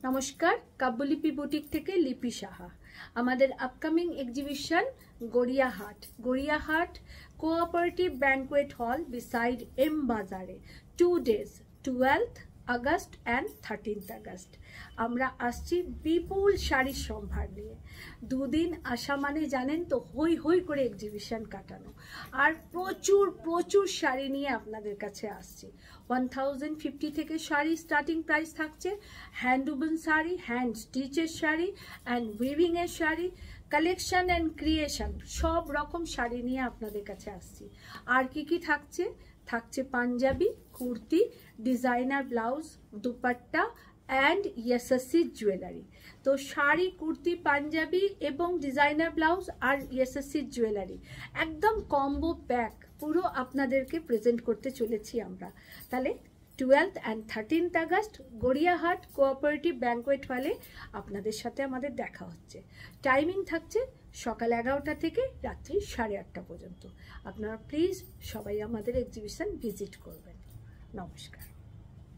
নমস্কার, কাব্যলিপি বুটিক থেকে লিপি সাহা। আমাদের upcoming exhibition Gariahat cooperative banquet hall beside M বাজারে 2 days 12th August and 13th August. আমরা আসছি বিপুল শাড়ির সম্ভার নিয়ে। দুদিন আসা মানে জানেন তো হই হই করে এক্সিবিশন কাটানো, আর প্রচুর প্রচুর শাড়ি নিয়ে আপনাদের কাছে আসছি। 1050 থেকে শাড়ি স্টার্টিং প্রাইস থাকছে, হ্যান্ড উবেন শাড়ি, হ্যান্ড স্টিচের শাড়ি অ্যান্ড উইভিংয়ের শাড়ি, কালেকশন অ্যান্ড ক্রিয়েশন সব রকম শাড়ি নিয়ে আপনাদের কাছে আসছি। আর কি থাকছে? থাকছে Punjabi, kurti, designer blouse, dupatta and SSC jewellery. তো শাড়ি, কুর্তি, পাঞ্জাবি এবং ডিজাইনার ব্লাউজ আর এসএসসি জুয়েলারি একদম কম্বো প্যাক পুরো আপনাদেরকে প্রেজেন্ট করতে চলেছি আমরা। তাহলে 12th and 13th August Gariahat cooperative banquet হলে আপনাদের সাথে আমাদের দেখা হচ্ছে। টাইমিং থাকছে সকাল 11টা থেকে রাত্রি 8:30 পর্যন্ত। আপনারা প্লিজ সবাই আমাদের এক্সিবিশন ভিজিট করবেন। নমস্কার।